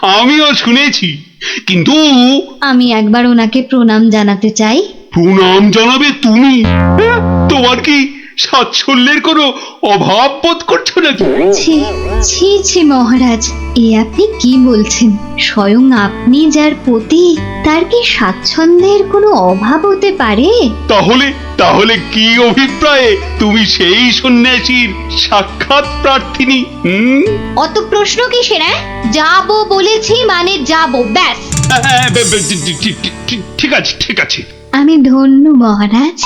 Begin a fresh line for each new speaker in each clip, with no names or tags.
আমিও শুনেছি, কিন্তু
আমি একবার ওনাকে প্রণাম জানাতে চাই।
প্রণাম জানাবে তুমি? হ্যাঁ? তোমার কি সাচ্ছল্যের কোনো অভাব বোধ করছো নাকি?
ছি ছি ছি মহারাজ, এ আপনি কি বলছেন? স্বয়ং আপনি যার পতি, তার কি স্বাচ্ছন্দ্যের কোনো অভাব হতে পারে?
তাহলে তাহলে কি অভিপ্রায়ে তুমি সেই সন্ন্যাসীর সাক্ষাৎ প্রার্থিনী?
অত প্রশ্ন কিসের? যাবো বলেছি মানে যাবো, ব্যাস।
ঠিক আছে, ঠিক আছে।
আমি ধন্য মহারাজ।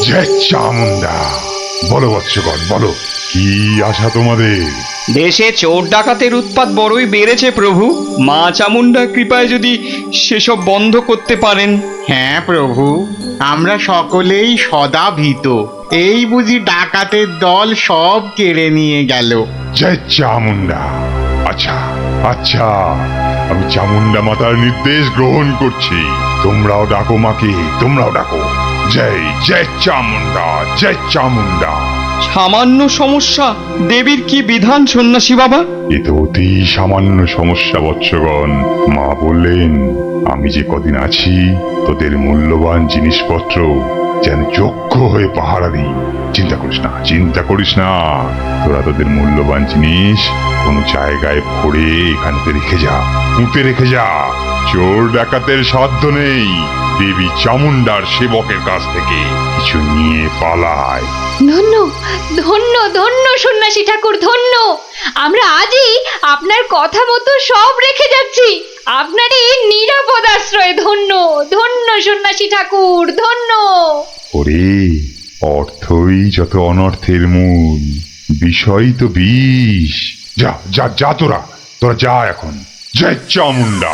জয় চামুন্ডা। বলো বৎসগণ, বলো, কি আশা তোমাদের?
দেশে চোর ডাকাতের উৎপাত বড়ই বেড়েছে প্রভু। মা চামুন্ডার কৃপায় যদি সেসব বন্ধ করতে পারেন।
হ্যাঁ প্রভু, আমরা সকলেই সদা ভীত। এই বুঝি ডাকাতের দল সব কেড়ে নিয়ে গেল।
জয় চামুন্ডা। আচ্ছা আচ্ছা, আমি চামুন্ডা মাতার নির্দেশ গ্রহণ করছি। তোমরাও ডাকো মাকে, তোমরাও ডাকো। জয় জয় চামুন্ডা, জয় চামুন্ডা।
সামান্য সমস্যা, দেবীর কি বিধান সন্ন্যাসী বাবা?
এ তো অতি সামান্য সমস্যা বৎসগণ। মা বললেন, আমি যে কদিন আছি তোদের মূল্যবান জিনিসপত্র যেন যোগ্য হয়ে পাহারা দিই। চিন্তা করিস না, চিন্তা করিস না। তোরা তোদের মূল্যবান জিনিস কোনো জায়গায় ভরে এখানে রেখে যা, পুঁতে রেখে যা। চোর ডাকাতের সাধ্য নেই দেবী চামুন্ডার সেবকের কাছ থেকে কিছু নিয়ে পালায়।
ধন্য ধন্য ধন্য সন্ন্যাসী ঠাকুর, ধন্য। আমরা আজই আপনার কথা মতো সব রেখে যাচ্ছি। আপনারই নিরাপদ আশ্রয়। ধন্য ধন্য সন্ন্যাসী ঠাকুর, ধন্য।
ওরে, অর্থই যত অনর্থের মূল, বিষয় তো বিষ। যা যা যা, তোরা তোরা যা এখন। জয় চামুন্ডা।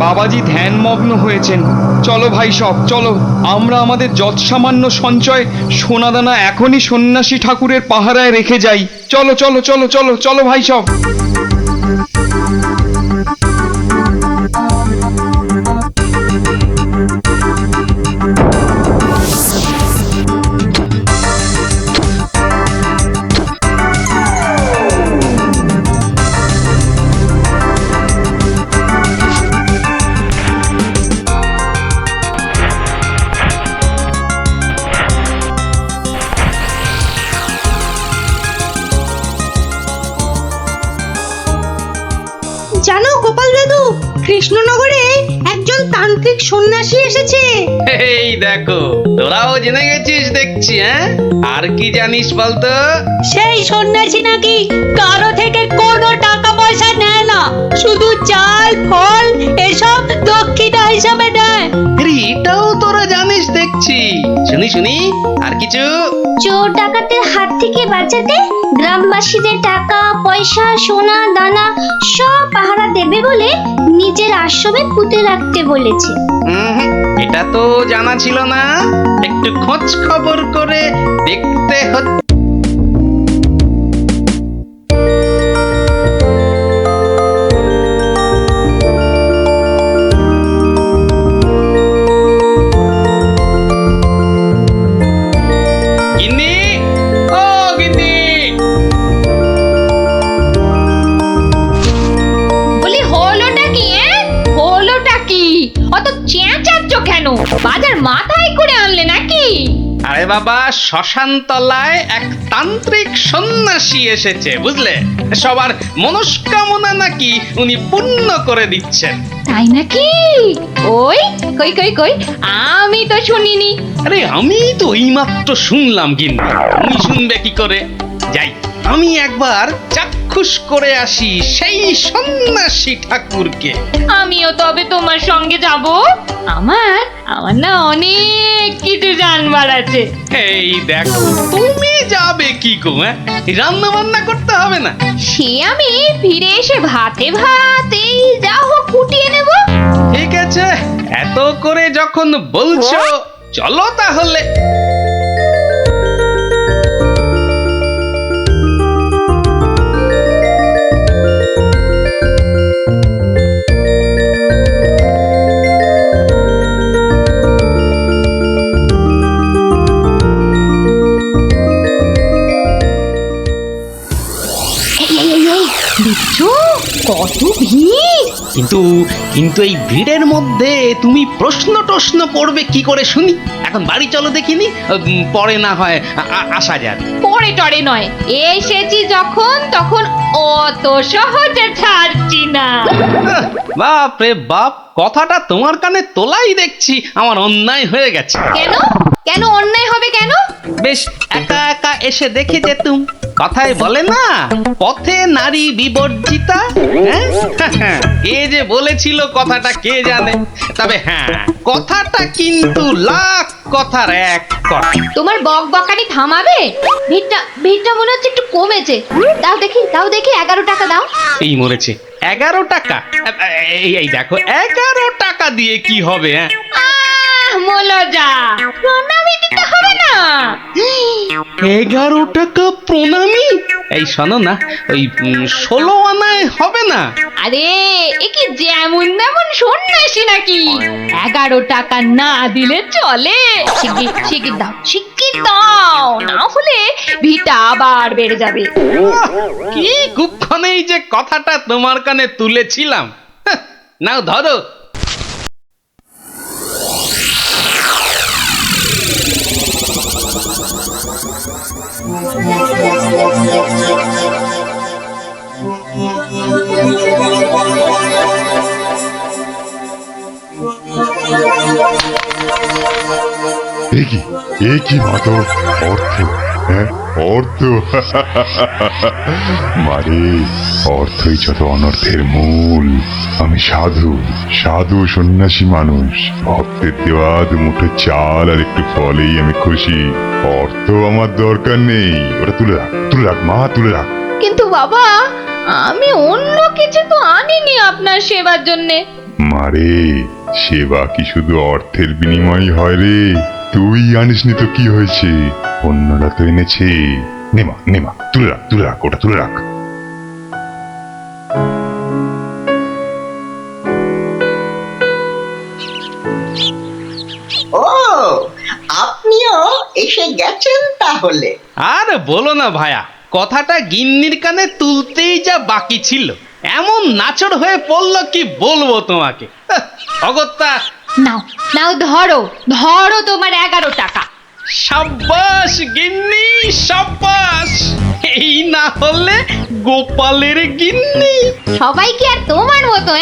বাবাজি ধ্যানমগ্ন হয়েছেন। চলো ভাই সব, চলো। আমরা আমাদের যৎসামান্য সঞ্চয় সোনাদানা এখনই সন্ন্যাসী ঠাকুরের পাহারায় রেখে যাই। চলো চলো চলো চলো চলো ভাই সব।
জানো গোপাল দাদু, কৃষ্ণনগরে একজন তান্ত্রিক সন্ন্যাসী এসেছে।
এই দেখো, তোরাও জেনে গেছিস দেখছি। হ্যাঁ, আর কি জানিস বলতো?
সেই সন্ন্যাসী নাকি কারো থেকে কোনো টাকা পয়সা নেয় না, শুধু চাল ফল এসব দক্ষিণা হিসাবে দেয়।
এটাও তোরা জানিস দেখছি। শুনি শুনি, আর কিছু?
চোর ডাকাতের হাত থেকে বাঁচাতে গ্রামবাসীদের টাকা পয়সা সোনা দানা সব পাহারা দেবে বলে নিজের আশ্রমে পুঁতে রাখতে বলেছে।
এটা তো জানা ছিল না। একটু খোঁজ খবর করে দেখতে হচ্ছে।
বাজার মাথায় করে আনলে নাকি?
আরে বাবা, শ্মশান তলায় এক তান্ত্রিক সন্ন্যাসী এসেছে, বুঝলে? সবার মনস্কামনা নাকি উনি পূর্ণ করে দিচ্ছেন।
তাই নাকি? ওই কই কই কই, আমি তো শুনিনি।
আরে আমি তো এইমাত্র শুনলাম, কিন্তু তুমি শুনবে কি করে? যাই, আমি একবার চাক্ষুষ করে আসি সেই সন্ন্যাসী ঠাকুরকে।
আমিও তবে তোমার সঙ্গে যাব। আমার আমার না অনেক কিছু জানবার আছে।
এই দেখো, তুমি যাবে কি গো? রান্না বান্না করতে হবে না?
সে আমি ফিরে এসে ভাতে ভাত এই যা হোক ফুটিয়ে নেব।
ঠিক আছে, এত করে যখন বলছো, চলো তাহলে।
কত ভিড়!
কিন্তু কিন্তু এই ভিড়ের মধ্যে তুমি প্রশ্ন করবে কি করে শুনি? এখন বাড়ি চলো দেখিনি, পরে না হয় আসা যাবে।
পরে টরে নয়, এসেছি যখন তখন অত সহজে ছাড়ছি না।
বাপ রে বাপ, কথাটা তোমার কানে তোলাই দেখছি আমার অন্যায় হয়ে গেছে।
কেন কেন অন্যায় হবে কেন?
বেশ একা একা এসে দেখে যেতুম। কথায় বলে না, পথে নারী বিবর্জিতা। হ্যাঁ? কে যে বলেছিল কথাটা কে জানে। তবে হ্যাঁ, কথাটা কিন্তু লাখ কথার এক কথা।
তোমার বকবকানি থামাবে? ভিড়টা মনে হচ্ছে একটু কমেছে। দাও দেখি 11 টাকা দাও।
এই মরেছে 11 টাকা। এই দেখো 11 টাকা দিয়ে কি হবে? হ্যাঁ,
মলজা, প্রণামী দিতে হবে না?
11 টাকা প্রণামী? এই শোনো না, ওই 16 আনায় হবে না?
আরে এ কি যেমন তেমন সন্ন্যাসী নাকি? 11 টাকা না দিলে চলে? শিগগির দাও, না হলে ভিটা আবার বেড়ে যাবে।
কি কুক্ষণেই যে কথাটা তোমার কানে তুলেছিলাম। নাও ধরো।
এ কি মাতো অর্থ, হ্যাঁ অর্থ। মারে, অর্থই যত অনর্থের মূল। আমি সাধু সন্ন্যাসী মানুষ। ভক্তের দেওয়া দুমুঠো চাল আর একটু ফলেই আমি খুশি। অর্থ আমার দরকার নেই। ওটা তুলে রাখ মা, তুলে রাখ।
কিন্তু বাবা, আমি অন্য কিছু তো আনিনি আপনার সেবার জন্যে।
মারে, সেবা কি শুধু অর্থের বিনিময় হয় রে? তুই আনিসনি তো কি হয়েছে, অন্যরা তো এনেছে। নেমা তুলে রাখ ওটা, তুলে রাখ।
ও, আপনিও এসে গেছেন তাহলে।
আর বলো না ভায়া, কথাটা গিন্নির কানে তুলতেই যা বাকি ছিল, এমন নাচড় হয়ে পড়লো কি বলবো তোমাকে। অগত্যা।
নাও ধরো তোমার 11 টাকা।
সাব্বাস গিন্নি, সাব্বাস। এই না হলে গোপালের গিন্নি।
সবাই কি আর তোমার মতো?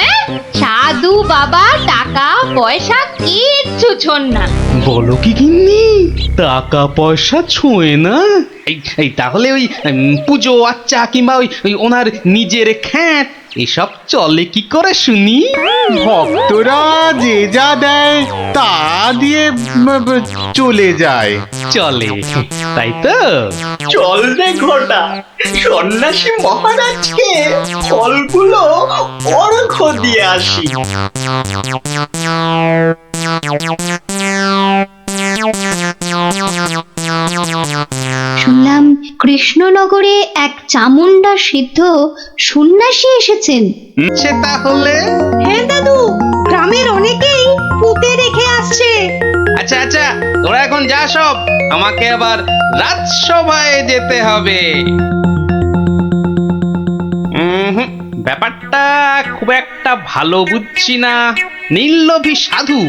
সাধু বাবা টাকা পয়সা কিচ্ছু ছোন না।
বলো কি গিন্নি, টাকা পয়সা ছোঁয় না? এই তাহলে ওই পুজো আচ্চা কিংবা ওই ওনার নিজের খ্যাট এসব চলে কি করে শুনি?
ভক্তরা যে যা দেয় তা দিয়ে চলে যায়।
চলে, তাই তো?
চল রে ঘোড়া, সন্ন্যাসী মহারাজকে ফলগুলো অর্ঘ্য দিয়ে আসি।
শুনলাম কৃষ্ণনগরে এক চামুন্ডা সিদ্ধ সন্ন্যাসী এসেছেন।
সে তাহলে?
হ্যাঁ দাদু, গ্রামের অনেকেই পুঁতে রেখে আসছে।
আচ্ছা তোরা এখন যা সব, আমাকে আবার রাজসভায় যেতে হবে। ব্যাপারটা খুব একটা ভালো বুঝছি না। নির্লোভী সাধু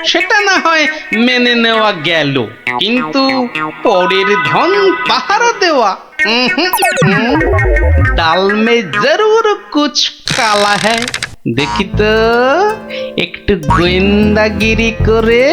সেটা না হয় মেনে নেওয়া গেল, কিন্তু পরের ধন পাহারা দেওয়া, ডাল মে জরুর কুছ কালা হ্যায়। দেখি তো একটু গোয়েন্দাগিরি করে।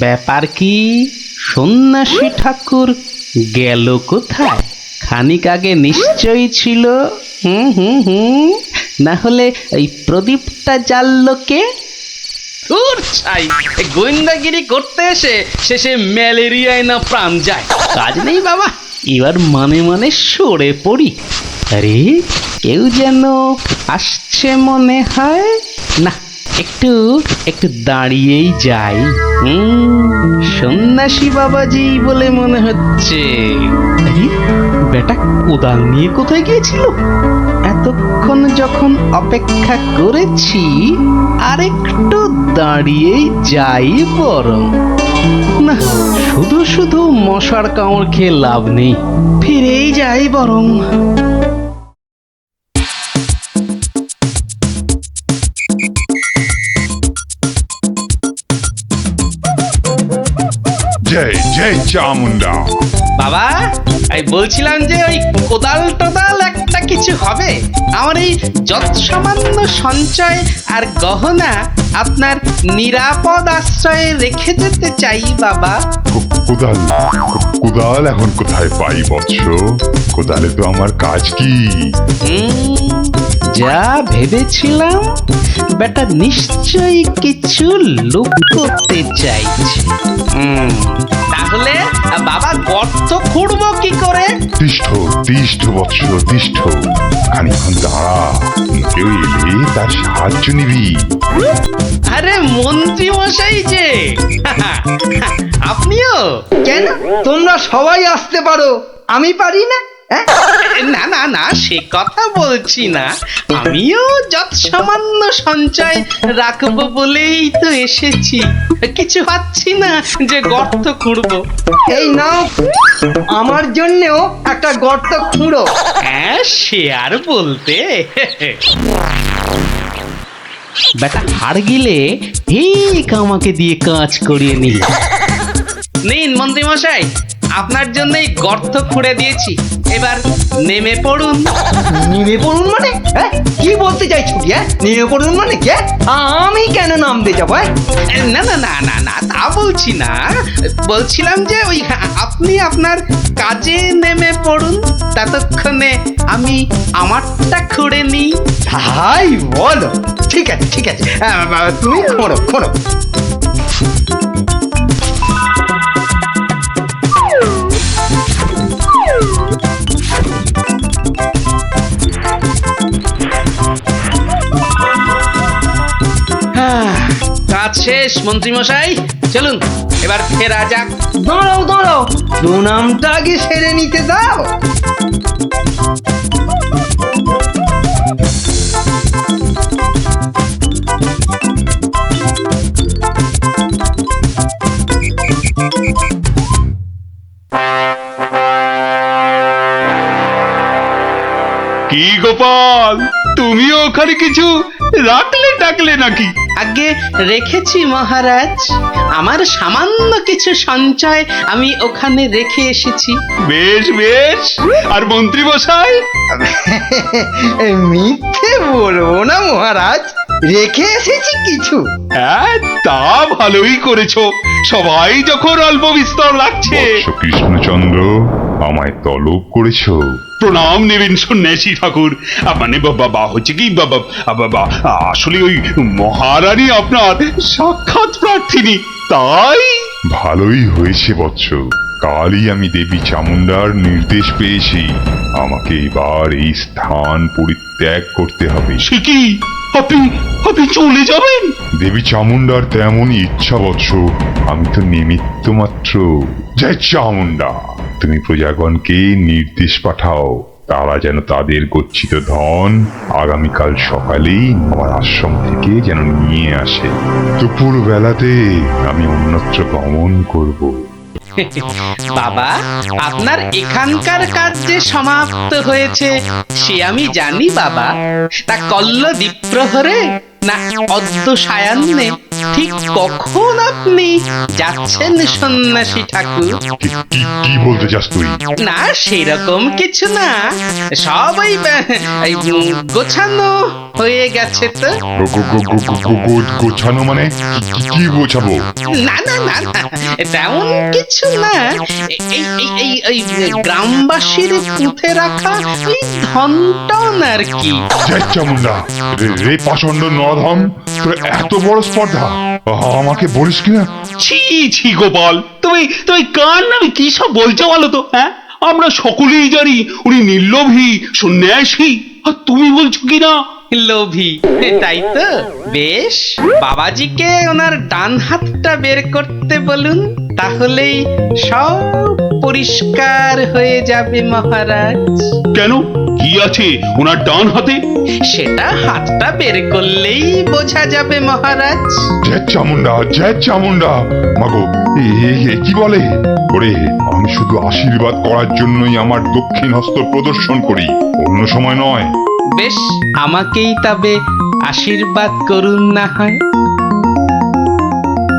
ব্যাপার কি, সন্ন্যাসী ঠাকুর গেল কোথায়? খানিক আগে নিশ্চয়ই ছিল। না হলে এই প্রদীপটা জ্বাললো কে? ধুর ছাই, গোয়েন্দাগিরি করতে এসে শেষে ম্যালেরিয়ায় না প্রাণ যায়। কাজ নেই বাবা, এবার মানে সরে পড়ি। আরে কেউ যেন আসছে মনে হয়। না, একটু একটু দাঁড়িয়েই যাই। সন্ন্যাসী বাবাজি বলে মনে হচ্ছে। আরে, বেটা কোদাল নিয়ে কোথায় গিয়েছিল? এতক্ষণ যখন অপেক্ষা করেছি, আরেকটু দাঁড়িয়েই যাই বরং। না, শুধু শুধু মশার কামড় খেয়ে লাভ নেই, ফিরেই যাই বরং।
জয় জয় চামুন্ডা।
বাবা, আমি বলছিলাম যে ওই কোদাল টোদাল একটা কিছু হবে। আমার এই যত সামান্য সঞ্চয় আর গহনা আপনার নিরাপদ আশ্রয়ে রেখে যেতে চাই বাবা।
কোদাল কোদাল এখন কোথায় পাই বৎস? কোদালে তো আমার কাজ কি?
যা ভেবেছিলাম, বেটা নিশ্চয়ই কিছু লুক করতে চাইছে। তাহলে বাবা গর্ত খুঁড়বো কি করে?
তিষ্ঠ তিষ্ঠ বৎস তিষ্ঠ, খানিক্ষণ দাঁড়া, কেউ এলে তার সাহায্য নিবি।
আরে মন্ত্রী মশাই যে, আপনিও?
কেন তোমরা সবাই আসতে পারো, আমি পারি না?
না না না, সে কথা বলছি না। আমিও যত সামান্য সঞ্চয় রাখবো বলেই তো এসেছি। কিছু পাচ্ছি না যে গর্ত খুঁড়বো।
এই নাও, আমার জন্যও একটা গর্ত খুঁড়ো।
হ্যাঁ, সে আর বলতে। বেটা হাড় গিলে ঠিক আমাকে দিয়ে কাজ করিয়ে নিল। নিন মন্ত্রী মশাই, আপনার জন্যই গর্ত খুঁড়ে দিয়েছি, এবার নেমে পড়ুন।
নেমে পড়ুন মানে? কি বলতে চাইছো কি? নেমে পড়ুন মানে কি? আমি কেন নামতে যাবো?
না না না না না, তা বলছি না। বলছিলাম যে ওই আপনি আপনার কাজে নেমে পড়ুন, ততক্ষণে আমি আমারটা খুঁড়ে নিই।
তাই বলো? ঠিক আছে ঠিক আছে, তুমি খোঁড়ো খোঁড়ো।
কাজ শেষ মন্ত্রী মশাই, চলুন এবার ফেরা যাক।
দাঁড়াও দাঁড়াও, প্রণামটা আগে সেরে নিতে দাও।
কি গোপাল, তুমিও ওখানে কিছু রাখলে টাকলে নাকি?
আগে রেখেছি মহারাজ, আমার সামান্য কিছু সঞ্চয় আমি ওখানে রেখে এসেছি।
বেশ বেশ, আর মন্ত্রী মশাই?
মিথ্যে বলবো না মহারাজ, রেখে এসেছি কিছু।
হ্যাঁ, তা ভালোই করেছো। সবাই যখন অল্প বিস্তর লাগছে।
বৎস কৃষ্ণচন্দ্র, আমায় তলব করেছো?
প্রণাম নেবেন সন্ন্যাসী ঠাকুর। মানে বাবা হচ্ছে কি বাবা, আসলে ওই মহারানী আপনার সাক্ষাৎ প্রার্থিনী, তাই।
ভালোই হয়েছে বৎস, কালই আমি দেবী চামুন্ডার নির্দেশ পেয়েছি, আমাকে এবার এই স্থান পরিত্যাগ করতে হবে।
সে কি, আপনি আপনি চলে যাবেন?
দেবী চামুন্ডার তেমনই ইচ্ছা বৎস, আমি তো নিমিত্ত মাত্র। জয় চামুন্ডা, তুমি প্রজাগণকে নির্দেশ পাঠাও, তারা যেন তাদের গচ্ছিত ধন আগামীকাল সকালেই আমার আশ্রম থেকে যেন নিয়ে আসে। দুপুর বেলাতে আমি অন্যত্র গমন করব।
বাবা, আপনার এখানকার কাজ যে সমাপ্ত হয়েছে সে আমি জানি বাবা। তা কল্ল দ্বীপ্রহরে না অদ্য সায়ান্নে ঠিক কখন আপনি যাচ্ছেন সন্ন্যাসী ঠাকুর?
কি বলতে চাস তুই?
না সেরকম কিছু না, সব ওই গোছানো হয়ে গেছে তো।
গোছানো মানে কি গোছাবো?
না না না না, তেমন কিছু না। এই এই এই গ্রামবাসীর পুঁতে রাখা ওই ধনটন আর কি।
জয় চামুন্ডা, রে পাষণ্ড নরধম, তোর এত বড় স্পর্ধা, আমাকে বলিস কিনা?
ছি ছি গোপাল, তুমি তুমি কার নামে কি সব বলছো বলো তো? হ্যাঁ, আমরা সকলেই জানি উনি নির্লোভী সন্ন্যাসী, আর তুমি বলছো কিনা
লোভী, তাই তো? বেশ, বাবাজিকে ওনার ডান হাতটা বের করতে বলুন, তাহলেই সব পরিষ্কার হয়ে যাবে মহারাজ।
কেন, কি আছে ওনার ডান হাতে?
সেটা হাতটা বের করলেই বোঝা যাবে মহারাজ।
জয় চামুন্ডা, জয় চামুন্ডা। মাগো, কি বলে? ওরে, আমি শুধু আশীর্বাদ করার জন্যই আমার দক্ষিণ হস্ত প্রদর্শন করি, অন্য সময় নয়।
বেশ, আমাকেই তবে আশীর্বাদ করুন না হয়।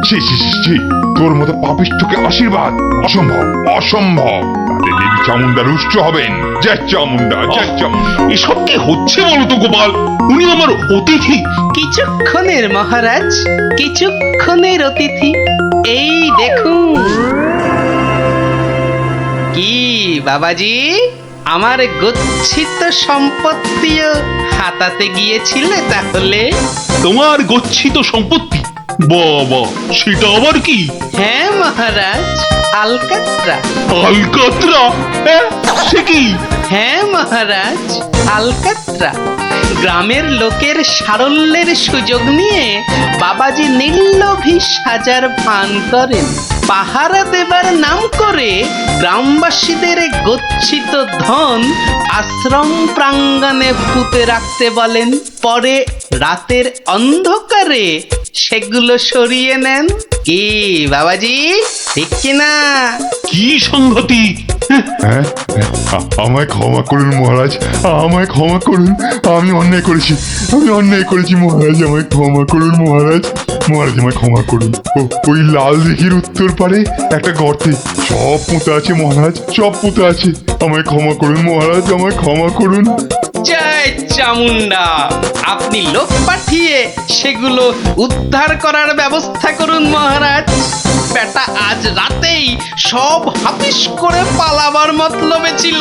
ছি ছি ছি ছি, তোর মতো পাপিষ্ঠকে আশীর্বাদ অসম্ভব, অসম্ভব। তাতে দেবী চামুন্ডা রুষ্ট হবেন। জয় চামুন্ডা, জয় চামুন্ডা।
এসব কি হচ্ছে বলো তো গোপাল? উনি আমার অতিথি।
কিছুক্ষণের মহারাজ, কিছুক্ষণের অতিথি। এই দেখুন। কি বাবাজি, আমার গচ্ছিত সম্পত্তিও হাতাতে গিয়েছিলে তাহলে?
তোমার গচ্ছিত সম্পত্তি? বাবা, সেটা আবার কি?
হ্যাঁ মহারাজ, আলকাত্রা।
আলকাতরা? সে কি?
হ্যাঁ মহারাজ, আলকাত্রা। গ্রামের লোকের সারল্যের সুযোগ নিয়ে বাবাজি নির্লোভী সাজার ভান করেন। পাহারা দেবার নাম করে গ্রামবাসীদের গচ্ছিত ধন আশ্রম প্রাঙ্গণে পুঁতে রাখতে বলেন। পরে রাতের অন্ধকারে সেগুলো সরিয়ে নেন। কি বাবাজি, ঠিক কিনা?
কি সংগতি?
হ্যাঁ, আমায় ক্ষমা করুন মহারাজ, আমায় ক্ষমা করুন। আমি অন্যায় করেছি, আমি অন্যায় করেছি মহারাজ, আমায় ক্ষমা করুন মহারাজ। মহারাজ আমায় ক্ষমা করুন। ওই লাল দিঘির উত্তর পারে একটা গর্তে সব পুঁতে আছে মহারাজ, সব পুঁতে আছে। আমায় ক্ষমা করুন মহারাজ, আমায় ক্ষমা করুন।
জয় চামুন্ডা, আপনি লোক পাঠিয়ে সেগুলো উদ্ধার করার ব্যবস্থা করুন মহারাজ। বেটা আজ রাতেই সব হাফিস করে পালাবার মতলবে ছিল।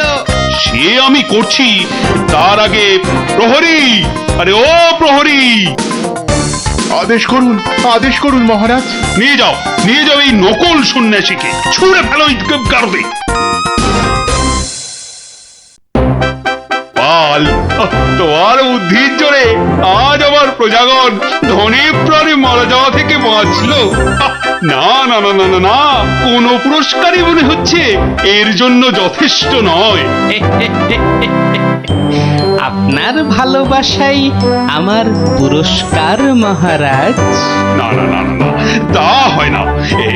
সে আমি করছি, তার আগে প্রহরী, আরে ও প্রহরী,
আদেশ করুন, আদেশ করুন মহারাজ।
নিয়ে যাও, নিয়ে যাও এই নকল সন্ন্যাসীকে, ছুঁড়ে ফেলো এই গারদে। পাল, তোমার বুদ্ধির জোরে আজ আমার প্রজাগণ ধনে প্রাণে মারা যাওয়া থেকে বাঁচলো। না না না না না না, কোনো পুরস্কারই মনে হচ্ছে এর জন্য যথেষ্ট নয়।
আপনার ভালোবাসাই আমার পুরস্কার মহারাজ।
না না না না না, তা হয় না।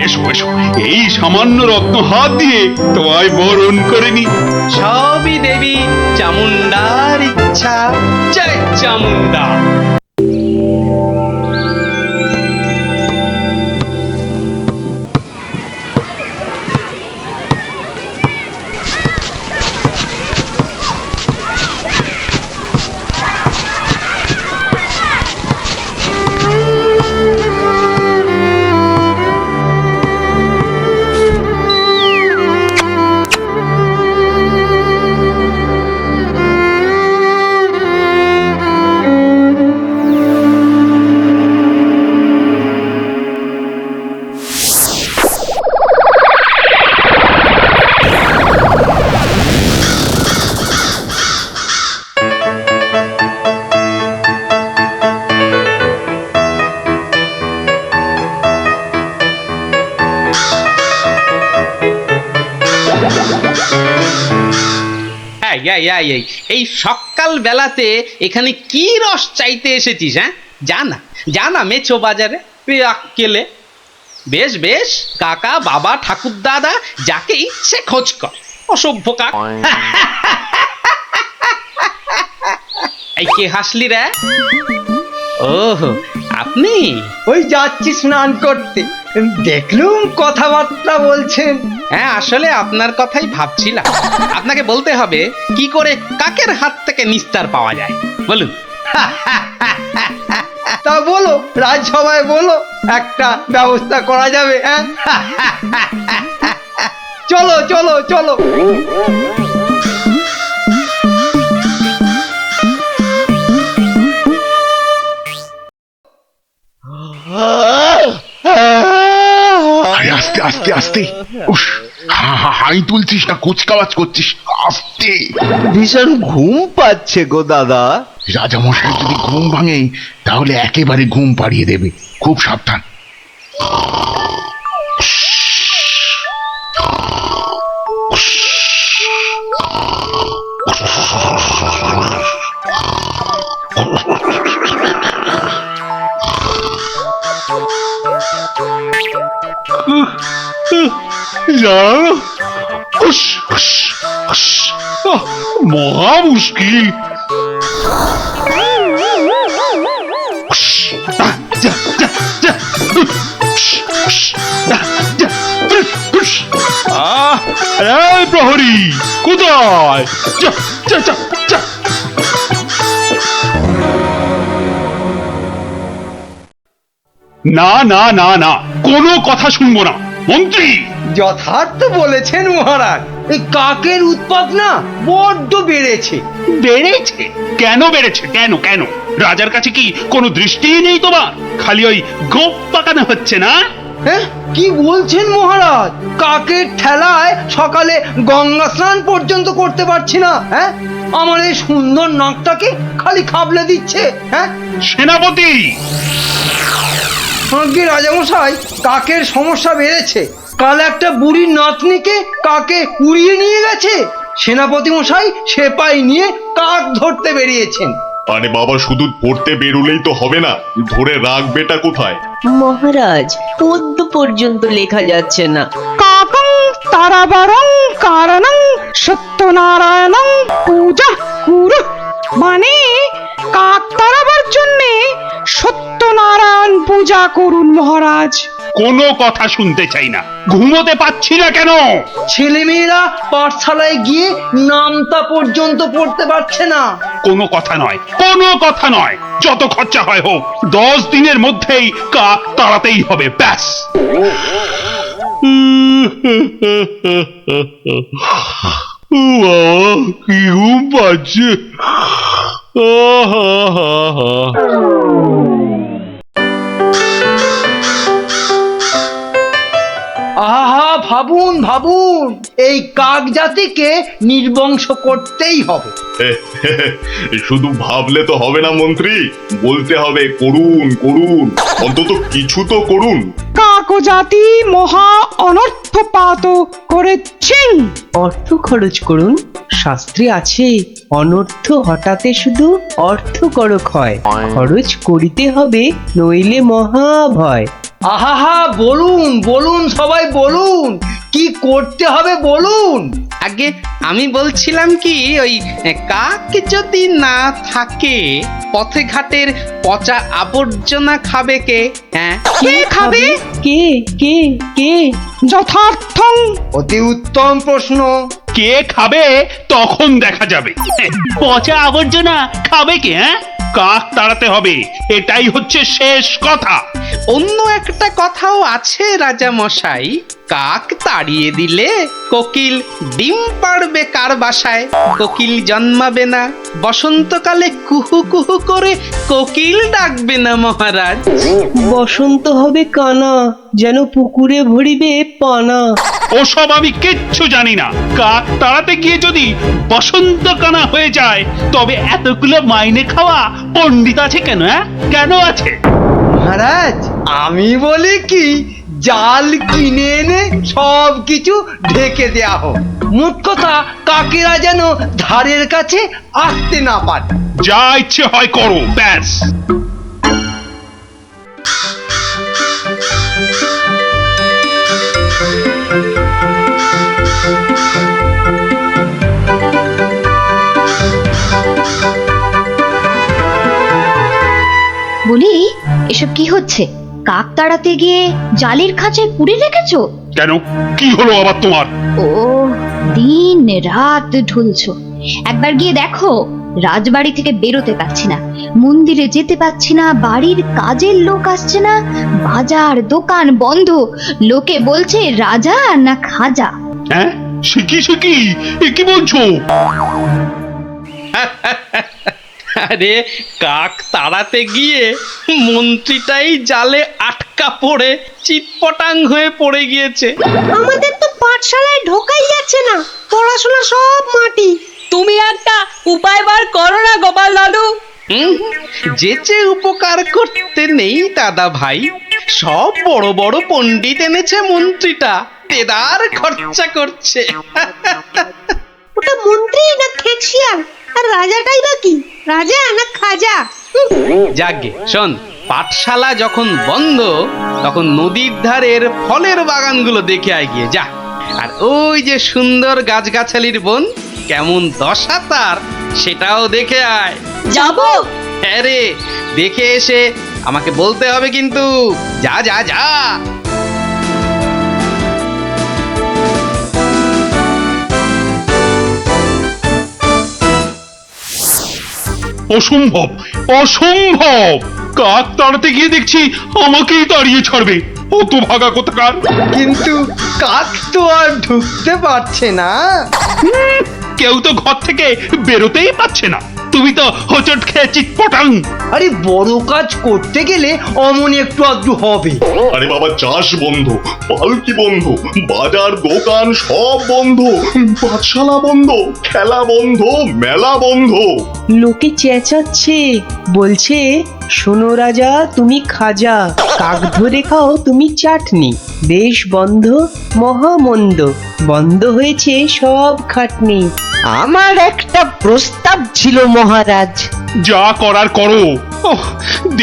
এসো এসো, এই সামান্য রত্ন হাত দিয়ে তোমায় বরণ করে নি।
সবই দেবী চামুন্ডার ইচ্ছা। জয় চামুন্ডা। এই সকাল বেলাতে এখানে কি রস চাইতে এসেছিস? হ্যাঁ, জানা জানা মেছো বাজারে আক্কেলে। বেশ বেশ, কাকা বাবা ঠাকুর দাদা যাকে ইচ্ছে খোঁজ কর, অসভ্য কাক। এই কে হাসলি রে? ওহো, আপনি?
ওই যাচ্ছি স্নান করতে, দেখলুম কথাবার্তা বলছেন।
হ্যাঁ, আসলে আপনার কথাই ভাবছিলাম। আপনাকে বলতে হবে কি করে কাকের হাত থেকে নিস্তার পাওয়া যায়, বলুন।
তা বলো, রাজসভায় বলো, একটা ব্যবস্থা করা যাবে। হ্যাঁ, চলো চলো চলো।
আরে আস্তে আস্তে আস্তে, উস, হাই তুলছিস না কুচকাওয়াজ করছিস, আস্তে।
ভীষণ ঘুম পাচ্ছে গো দাদা। রাজামশাই যদি ঘুম ভাঙে তাহলে একেবারে ঘুম পাড়িয়ে দেবে, খুব সাবধান।
মহা মুশকিল। এই প্রহরী কোথায়? যা, যা, যা, যা। না না না না, কোনো কথা শুনবো না মন্ত্রী।
যথার্থ বলেছেন মহারাজ, এই কাকের উৎপাত না বড্ড বেড়েছে।
বেড়েছে? কেন বেড়েছে? কেন কেন? রাজার কাছে কি কোনো দৃষ্টিই নেই তোমার? খালি ওই গোপ পাকানো হচ্ছে না?
হ্যাঁ, কি বলছেন মহারাজ? কাকের ঠেলায় সকালে গঙ্গা স্নান পর্যন্ত করতে পারছি না। হ্যাঁ, আমার এই সুন্দর নাকটাকে খালি খাবলে দিচ্ছে। হ্যাঁ
সেনাপতি!
আগে রাজামশাই, কাকের সমস্যা বেড়েছে। কাল একটা বুড়ির নাতনিকে কাকে উড়িয়ে নিয়ে গেছে। সেনাপতি মশাই সেপাই নিয়ে কাক ধরতে বেরিয়েছেন।
আরে বাবা, শুধু পড়তে বেরোলেই তো হবে না, ধরে রাখবেটা কোথায়?
মহারাজ, পদ্ম পর্যন্ত লেখা যাচ্ছে না।
কাকং তারাবারং কারণং সত্যনারায়ণং পূজা কুরু, মানে কাক তাড়াবার জন্যে সত্যনারায়ণ পূজা করুন মহারাজ।
কোনো কথা শুনতে চাই না। ঘুমোতে পাচ্ছি না কেন?
ছেলেমেয়েরা পাঠশালায় গিয়ে নামতা পর্যন্ত পড়তে পারছে না।
কোনো কথা নয়, কোনো কথা নয়। যত খরচা হয় হোক, 10 দিনের মধ্যেই কাক তাড়াতেই হবে, ব্যাস। কি ঘুম পাচ্ছে।
আহা, ভাবুন ভাবুন, এই কাক জাতিকে নির্বংশ করতেই হবে।
শুধু ভাবলে তো হবে না মন্ত্রী, বলতে হবে করুন করুন, অন্তত কিছু তো করুন।
কাক জাতি মহা অনর্থপাত করেছেন।
অর্থ খরচ করুন, শাস্ত্রে আছে অনর্থ হঠাতে শুধু অর্থ করক হয়, খরচ করিতে হবে নইলে মহাভয়।
আহা, বলুন বলুন, সবাই বলুন, কি করতে হবে বলুন।
আগে আমি বলছিলাম কি, ওই কাক যদি না থাকে, পথে ঘাটের পচা আবর্জনা খাবে কে? হ্যাঁ,
কে খাবে?
কে কে কে?
যথার্থং।
অতি উত্তম প্রশ্ন।
কে খাবে তখন দেখা যাবে। পচা আবর্জনা খাবে কে? হ্যাঁ, কাক তাড়াতে হবে, এটাই হচ্ছে শেষ কথা।
অন্য একটা কথাও আছে রাজা মশাই, কাক তাড়িয়ে দিলে কোকিল ডিম পাড়বে কার বাসায়? কোকিল জন্মাবে না, বসন্তকালে কুহু কুহু করে কোকিল ডাকবে না মহারাজ।
বসন্ত হবে কানা, যেন পুকুরে ভরিবে পানা।
ওসব আমি কিচ্ছু জানি না। কাক তাড়াতে গিয়ে যদি বসন্ত কানা হয়ে যায়, তবে এতগুলো মাইনে খাওয়া পণ্ডিত আছে কেন? হ্যাঁ, কেন আছে?
মহারাজ, আমি বলি কি, জাল কিনে এনে সব কিছু ঢেকে দেয়া হোক। মোট কথা, কাকেরা যেন ধারের কাছে আসতে না পারে।
যা ইচ্ছে হয় করো, ব্যাস।
বলি, এসব কি হচ্ছে? কাক তাড়াতে গিয়ে জালের খাঁচায় পুরে রেখেছো?
কেন, কি হলো আবার তোমার?
ও, দিন রাত ঢুলছো। একবার গিয়ে দেখো, রাজবাড়ি থেকে বেরোতে পারছি না, মন্দিরে যেতে পারছি না, বাড়ির কাজের লোক আসছে না, বাজার দোকান বন্ধ। লোকে বলছে রাজা না খাজা।
হ্যাঁ, শিখি এ কি বলছো?
আরে, কাক তাড়াতে গিয়ে মন্ত্রীটাই জালে আটকা পড়ে চিৎপটাং হয়ে পড়ে গিয়েছে।
আমাদের তো পাঠশালায় ঢোকাই যাচ্ছে না, পড়াশোনা সব মাটি। তুমি একটা উপায় বার করো না গোপাল দাদু।
যেচে উপকার করতে নেই দাদা ভাই, সব বড় বড় পণ্ডিত এনেছে মন্ত্রীটা, তেদার খরচা করছে।
ওটা মন্ত্রী না খেকশিয়াল, আর রাজাটাই বা কি, রাজা না খাজা?
যাগে শোন, পাঠশালা যখন বন্ধ তখন নদীর ধারের ফলের বাগানগুলো দেখে আয় গিয়ে যা। আর ওই যে সুন্দর গাছগাছালির বন, কেমন দশা তার, সেটাও দেখে আয়।
যাবো।
হ্যাঁ রে, দেখে এসে আমাকে বলতে হবে কিন্তু। যা যা যা।
অসম্ভব, অসম্ভব! কাক তাড়াতে গিয়ে দেখছি আমাকেই তাড়িয়ে ছাড়বে, অত ভাগা কোথাকার।
কিন্তু কাক তো আর ঢুকতে পারছে না।
কেউ তো ঘর থেকে বেরোতেই পারছে না, তুমি তো হোঁচট খেয়ে চিৎপটাং।
আরে বড় কাজ করতে গেলে অমন একটু আধটু হবে।
আরে বাবা, চাষ বন্ধ, পালকি বন্ধ, বাজার দোকান সব বন্ধ, পাঠশালা বন্ধ, খেলা বন্ধ, মেলা বন্ধ।
লোকে চেঁচাচ্ছে, বলছে শোনো রাজা তুমি খাজা, কাক ধরে খাও তুমি চাটনি, দেশ বন্ধ মহামন্দ, বন্ধ হয়েছে সব খাটনি।
আমার একটা প্রস্তাব ছিল মহারাজ।
যা করার করো, ওহ,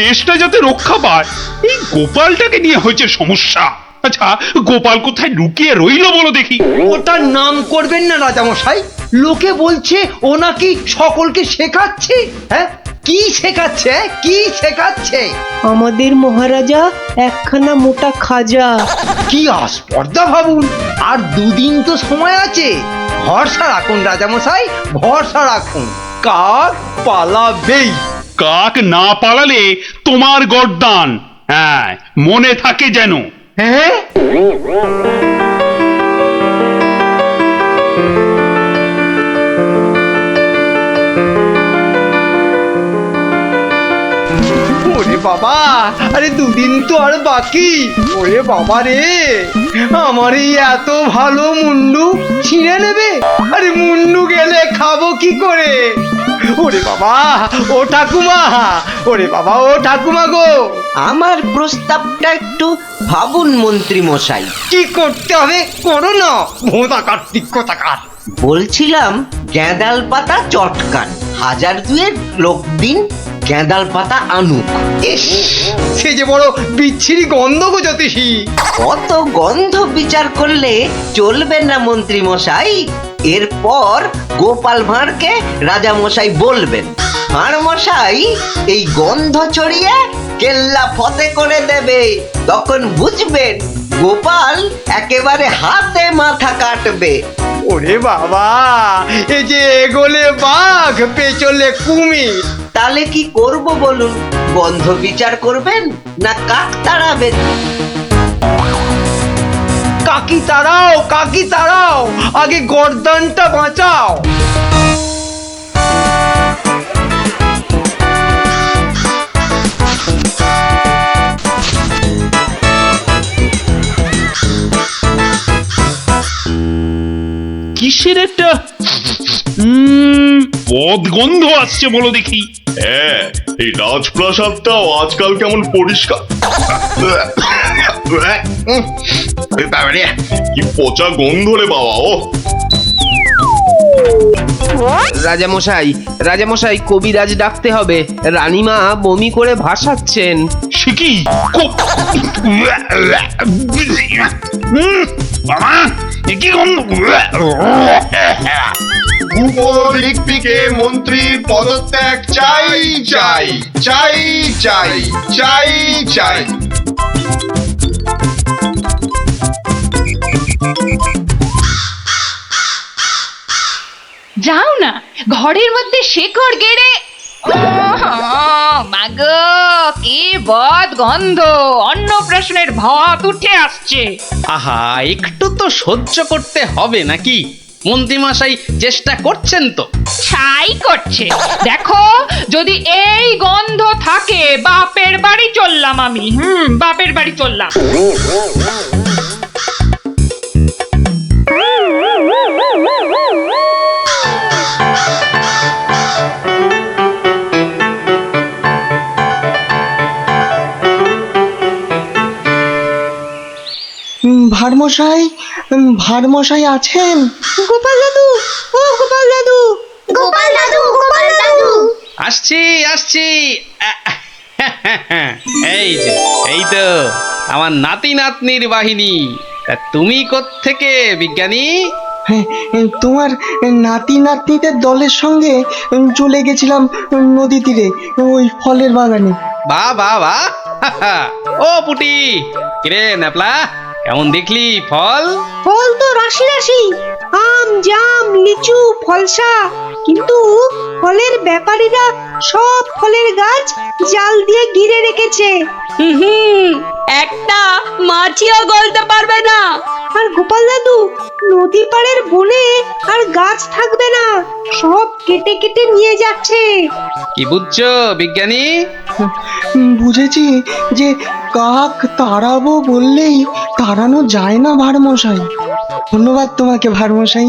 দেশটা যাতে রক্ষা পায়। এই গোপালটাকে নিয়ে হয়েছে সমস্যা। আচ্ছা, গোপাল কোথায় লুকিয়ে রইল বলো দেখি?
ওটার নাম করবেন না রাজামশাই, লোকে বলছে ও নাকি সকলকে শেখাচ্ছে। হ্যাঁ, কি শেখাচ্ছে, কি শেখাচ্ছে?
আমাদের মহারাজা একখানা মোটা খাজা।
কি আস্পর্ধা ভাবুন, আর দুদিন তো সময় আছে। ভরসা রাখুন রাজামশাই, ভরসা রাখুন, কাক পালাবেই।
কাক না পালালে তোমার গর্দান, হ্যাঁ মনে থাকে যেন।
হ্যাঁ, ওরে বাবা, আরে দুদিন তো আর বাকি। ওরে বাবা রে, আমার এই এত ভালো মুন্ডু ছিঁড়ে নেবে। আরে মুন্ডু গেলে খাবো কি করে? ওরে বাবা, ও ঠাকুমা, ওরে বাবা, ও ঠাকুমা গো।
আমার প্রস্তাবটা একটু ভাবুন মন্ত্রী মশাই।
কি করতে হবে করো না, ভোঁদা কার্তিক কোথাকার।
বলছিলাম গেঁদাল পাতা চটকান, 1000 লোক দিন গেঁদাল পাতা আনুক।
ইস, সে যে বড় বিচ্ছিরি গন্ধ গো জ্যোতিষী।
অত গন্ধ বিচার করলে চলবে না মন্ত্রী মশাই। এরপর গোপাল ভাঁড়কে রাজা মশাই বলবেন, ভাঁড় মশাই এই গন্ধ ছড়িয়ে কেল্লা ফতে করে দেবে। তখন বুঝবেন গোপাল একেবারে হাতে মাথা কাটবে।
ওরে বাবা, এই যে এগোলে বাঘ পেছলে কুমির।
তাহলে কি করব বলুন? গন্ধ বিচার করবেন না কাক তাড়াবেন?
কাকি তাড়াও, কাকি তাড়াও, আগে গর্দানটা বাঁচাও।
কিসের একটা পদ গন্ধ আসছে বলো দেখি।
হ্যাঁ, এই রাজপ্রাসাদটাও আজকাল কেমন পরিষ্কার। বাবারে, কি পচা গন্ধ রে বাবা। ও
রাজামশাই, রাজামশাই কবিরাজ ডাকতে হবে, রানীমা বমি করে ভাসাচ্ছেন।
সে কি? বাবা, এ কি গন্ধ?
ভূপদিকটিকে মন্ত্রীর পদত্যাগ চাই চাই চাই চাই চাই চাই।
যাও না, ঘরের মধ্যে শেকড় গেড়ে। মাগো, কি বদ গন্ধ, অন্নপ্রাশনের ভাত উঠে আসছে।
আহা, একটু তো সহ্য করতে হবে নাকি? মন্ত্রীমশাই চেষ্টা করছেন তো।
ছাই করছে। দেখো, যদি এই গন্ধ থাকে বাপের বাড়ি চললাম আমি। বাপের বাড়ি চললাম।
ভারমশাই ভারমশাই আছেন?
গোপাল দাদু, ও গোপাল দাদু, গোপাল দাদু, গোপাল দাদু।
আসছি আসছি এই যে, এই তো আমার নাতি নাতনির বাহিনী। তা তুমি কোত্থেকে বিজ্ঞানী?
তোমার নাতি নাতনিদের দলের সঙ্গে চলে গেছিলাম নদী তীরে, ওই ফলের বাগানে।
বাহ বাহ বাহ ও পুটি, কিরে ন্যাপলা, কেমন দেখলি ফল?
ফল তো রাশি রাশি, আম, জাম, লিচু, ফলসা, কিন্তু ফলের ব্যাপারীরা সব ফলের গাছ জাল দিয়ে ঘিরে রেখেছে।
একটা মাছিও গলতে পারবে না।
আর গোপাল দাদু, নদী পাড়ের বনে আর গাছ থাকবে না, সব কেটে কেটে নিয়ে যাচ্ছে।
কি বুঝছো বিজ্ঞানী?
বুঝেছি যে কাক তাড়াবো বললেই তাড়ানো যায় না ভারমশাই। ধন্যবাদ তোমাকে ভারমশাই।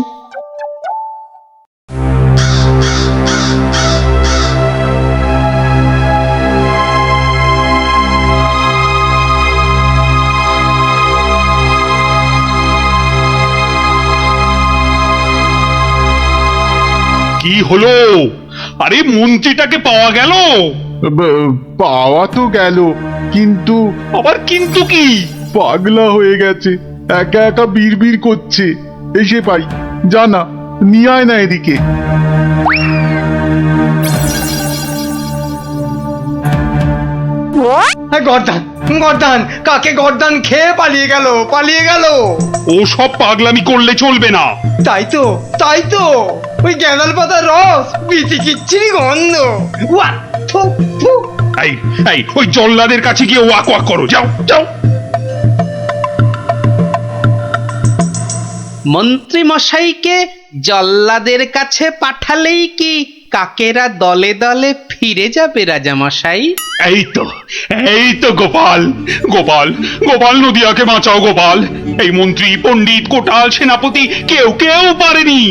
কি হলো? আরে মন্ত্রীটাকে পাওয়া গেল?
পাওয়া তো গেল, কিন্তু
আবার কিন্তু কি?
পাগলা হয়ে গেছে, একা একা বিড়বিড় করছে। এসে পাই, জানা নিয়ে আয় না এদিকে।
গর্দান গর্দান, কাকে গর্দান খেয়ে পালিয়ে গেল, পালিয়ে গেল।
ও সব পাগলামি করলে চলবে না।
তাই তো, তাই তো, ওই গ্যাঁদাল পাতার রস, বিচি কিচ্ছিরি গন্ধ। ওয়া, থু, থু।
এই এই ওই জল্লাদের কাছে গিয়ে ওয়াক ওয়াক করো, যাও যাও।
মন্ত্রী মশাইকে জল্লাদের কাছে পাঠালেই কি কাকেরা দলে দলে ফিরে যাবে রাজা মশাই?
এই তো গোপাল, গোপাল, গোপাল, নদিয়াকে বাঁচাও গোপাল। এই মন্ত্রী, পণ্ডিত, কোটাল, সেনাপতি কেউ কেউ পারেনি।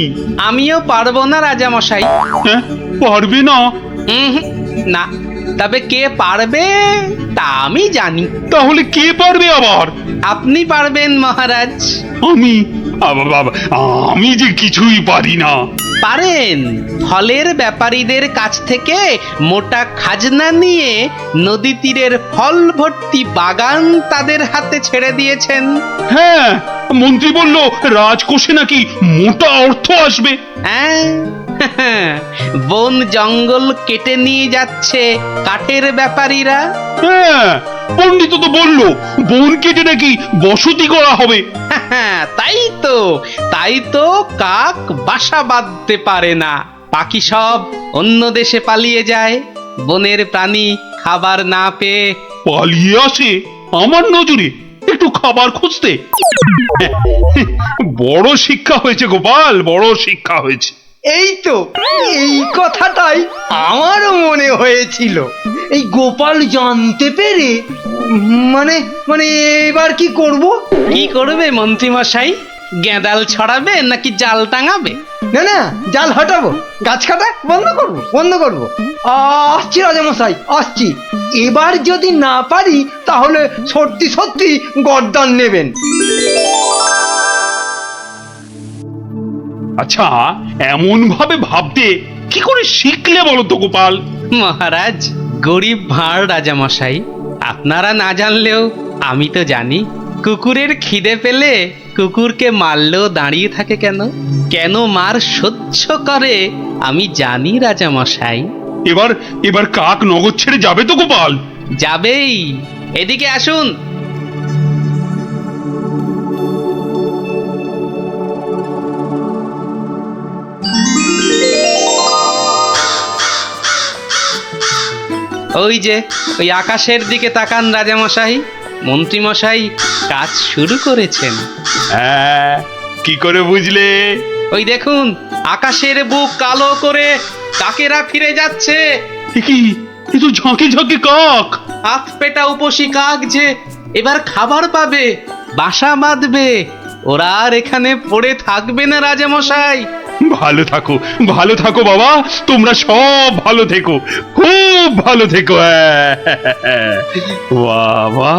আমিও পারবো না রাজা মশাই।
হ্যাঁ, পারবে না?
না, তবে কে পারবে তা আমি জানি।
তাহলে কে পারবে আবার?
আপনি পারবেন মহারাজ।
আমি? আমি যে কিছুই পারি না।
পারেন। ফলের ব্যাপারীদের কাছ থেকে মোটা খাজনা নিয়ে নদী তীরের ফল ভর্তি বাগান তাদের হাতে ছেড়ে দিয়েছেন।
হ্যাঁ, মন্ত্রী বলল রাজকোষে নাকি মোটা অর্থ আসবে।
হ্যাঁ, বন জঙ্গল কেটে নিয়ে যাচ্ছে কাঠের ব্যাপারীরা।
হ্যাঁ, পণ্ডিত তো বলল বন কেটে নাকি বসতি করা হবে।
তাই তো কাক বাসা বাঁধতে পারে না, পাখি সব অন্য দেশে পালিয়ে যায় বনের প্রাণী খাবার না পেয়ে।
পালিয়ে আসে আমার নজরে একটু খাবার খুঁজতে। বড় শিক্ষা হয়েছে গোপাল, বড় শিক্ষা হয়েছে।
এই তো, এই কথাটাই আমারও মনে হয়েছিল। এই গোপাল জানতে পেরে মানে মানে এবার কি করব?
কি করবে মন্ত্রী মশাই? গেঁদাল ছড়াবে নাকি জাল টাঙাবে?
না না, জাল হটাবো, গাছ কাটা বন্ধ করব, বন্ধ করব। আসছি রাজামশাই, আসছি। এবার যদি না পারি তাহলে সত্যি সত্যি গর্দান নেবেন।
আচ্ছা, এমন ভাবে ভাবতে কি করে শিখলে বলো তো গোপাল?
মহারাজ, গরিব ভাঁড় রাজা মশাই, আপনারা না জানলেও আমি তো জানি। কুকুরের খিদে পেলে কুকুরকে মারলেও দাঁড়িয়ে থাকে কেন, কেন মার সহ্য করে আমি জানি রাজা মশাই।
এবার কাক নগর ছেড়ে যাবে তো গোপাল?
যাবেই। এদিকে আসুন। ওই যে ওই আকাশের দিকে তাকান রাজামশাই, মন্ত্রীমশাই কাজ শুরু করেছেন।
হ্যাঁ, কি করে বুঝলে?
ওই দেখুন, আকাশের বুক কালো করে কাকেরা ফিরে যাচ্ছে।
কি, এ তো ঝাঁকে ঝাঁকে কাক।
হাত পেটা উপসী কাক যে এবার খাবার পাবে, বাসা বাঁধবে। ওরা আর এখানে পড়ে থাকবে না রাজামশাই।
ভালো থাকো, ভালো থাকো বাবা, তোমরা সব ভালো থেকো, খুব ভালো থেকো। বাবা